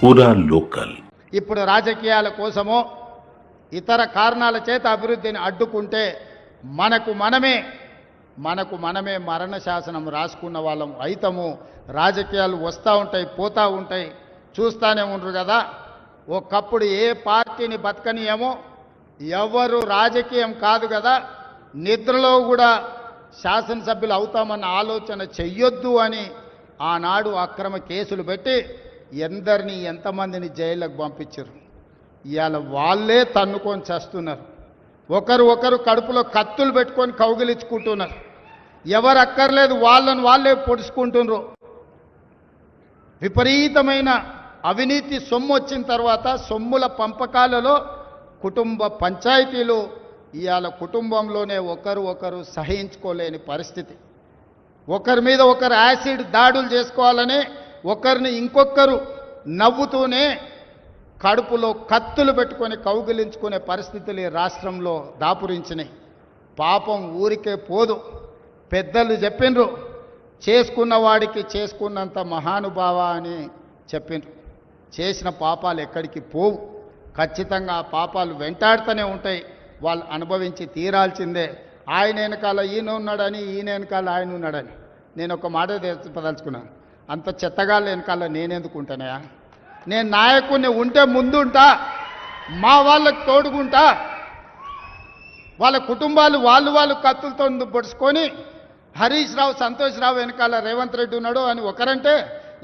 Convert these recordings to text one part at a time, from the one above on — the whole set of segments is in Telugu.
పూరా లోకల్. ఇప్పుడు రాజకీయాల కోసమో ఇతర కారణాల చేత అభివృద్ధిని అడ్డుకుంటే మనకు మనమే మరణ శాసనం రాసుకున్న వాళ్ళం అయితము. రాజకీయాలు వస్తూ ఉంటాయి, పోతూ ఉంటాయి, చూస్తూనే ఉండరు కదా. ఒకప్పుడు ఏ పార్టీని బతకనియమో, ఎవరు రాజకీయం కాదు కదా, నిద్రలో కూడా శాసనసభ్యులు అవుతామన్న ఆలోచన చెయ్యొద్దు అని ఆనాడు అక్రమ కేసులు పెట్టి ఎంతమందిని జైళ్ళకు పంపించారు. ఇవాళ వాళ్ళే తన్నుకొని చేస్తున్నారు. ఒకరు కడుపులో కత్తులు పెట్టుకొని కౌగిలించుకుంటున్నారు. ఎవరు అక్కర్లేదు, వాళ్ళే పొడుచుకుంటున్నారు. విపరీతమైన అవినీతి సొమ్ము వచ్చిన తర్వాత సొమ్ముల పంపకాలలో కుటుంబ పంచాయతీలు ఇవాళ కుటుంబంలోనే ఒకరు సహించుకోలేని పరిస్థితి. ఒకరి మీద ఒకరు యాసిడ్ దాడులు చేసుకోవాలని ఒకరిని ఇంకొకరు నవ్వుతూనే కడుపులో కత్తులు పెట్టుకొని కౌగిలించుకునే పరిస్థితులు ఈ రాష్ట్రంలో దాపురించినాయి. పాపం ఊరికే పోదు. పెద్దలు చెప్పిండ్రు, చేసుకున్న వాడికి చేసుకున్నంత మహానుభావ అని చెప్పిండ్రు. చేసిన పాపాలు ఎక్కడికి పోవు, ఖచ్చితంగా ఆ పాపాలు వెంటాడుతూనే ఉంటాయి. వాళ్ళు అనుభవించి తీరాల్సిందే. ఆయన వెనకాల ఈయన ఉన్నాడని, ఈయన వెనకాల ఆయన ఉన్నాడని. నేను ఒక మాట చెప్పదలుచుకున్నాను, అంత చెత్తగాళ్ళ వెనకాల నేనెందుకు ఉంటానయా? నేను నాయకుడిని ఉంటే ముందుంటా, మా వాళ్ళకు తోడుకుంటా. వాళ్ళ కుటుంబాలు వాళ్ళు కత్తులతో పొడుచుకొని హరీష్ రావు, సంతోష్ రావు వెనకాల రేవంత్ రెడ్డి ఉన్నాడు అని ఒకరంటే,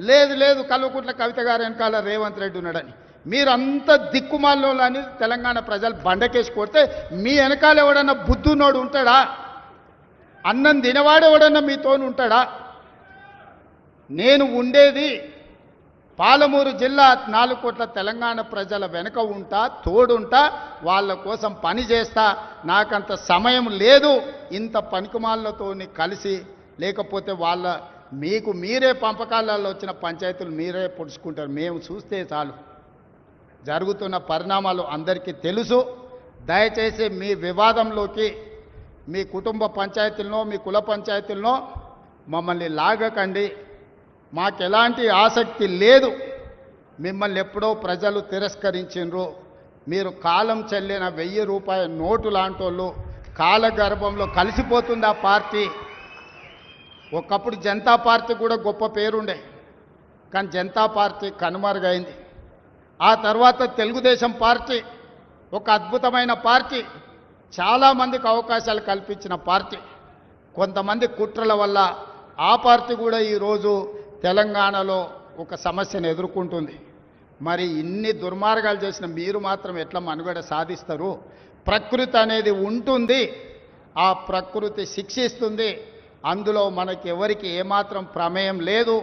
లేదు కల్వకుంట్ల కవిత గారు వెనకాల రేవంత్ రెడ్డి ఉన్నాడని. మీరంతా దిక్కుమాల్లో అని తెలంగాణ ప్రజలు బండకేసి కొడితే మీ వెనకాల ఎవడన్నా బుద్ధునోడు ఉంటాడా? అన్నం తినవాడు ఎవడన్నా మీతోను ఉంటాడా? నేను ఉండేది పాలమూరు జిల్లా 4 కోట్ల తెలంగాణ ప్రజల వెనుక ఉంటా, తోడుంటా, వాళ్ళ కోసం పని చేస్తా. నాకంత సమయం లేదు ఇంత పనికిమాలతో కలిసి, లేకపోతే మీకు మీరే పంపకాలలో వచ్చిన పంచాయతీలు మీరే పొడుచుకుంటారు. మేము చూస్తే చాలు. జరుగుతున్న పరిణామాలు అందరికీ తెలుసు. దయచేసి మీ వివాదంలోకి మీ కుటుంబ పంచాయతీలనో మీ కుల పంచాయతీలనో మమ్మల్ని లాగకండి. మాకెలాంటి ఆసక్తి లేదు. మిమ్మల్ని ఎప్పుడో ప్రజలు తిరస్కరించిండ్రు. మీరు కాలం చెల్లిన 1000 రూపాయల నోటు లాంటి వాళ్ళు. కాలగర్భంలో కలిసిపోతుంది ఆ పార్టీ. ఒకప్పుడు జనతా పార్టీ కూడా గొప్ప పేరుండే, కానీ జనతా పార్టీ కనుమరుగైంది. ఆ తర్వాత తెలుగుదేశం పార్టీ ఒక అద్భుతమైన పార్టీ, చాలామందికి అవకాశాలు కల్పించిన పార్టీ. కొంతమంది కుట్రల వల్ల ఆ పార్టీ కూడా ఈరోజు తెలంగాణలో ఒక సమస్యను ఎదుర్కొంటుంది. మరి ఇన్ని దుర్మార్గాలు చేసిన మీరు మాత్రం ఎట్లా మనుగడ సాధిస్తారు? ప్రకృతి అనేది ఉంటుంది, ఆ ప్రకృతి శిక్షిస్తుంది. అందులో మనకి ఎవరికి ఏమాత్రం ప్రమేయం లేదు.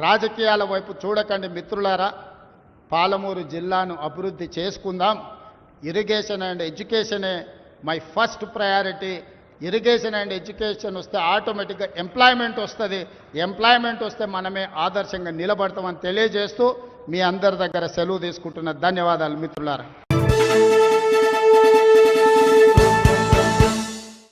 రాజకీయాల వైపు చూడకండి మిత్రులారా. పాలమూరు జిల్లాను అభివృద్ధి చేసుకుందాం. ఇరిగేషన్ అండ్ ఎడ్యుకేషనే my first priority. Irrigation and education వస్తే ఆటోమేటిక్గా ఎంప్లాయ్మెంట్ వస్తుంది. ఎంప్లాయ్మెంట్ వస్తే మనమే ఆదర్శంగా నిలబడతామని తెలియజేస్తూ మీ అందరి దగ్గర సెలవు తీసుకుంటున్న ధన్యవాదాలు మిత్రులారా.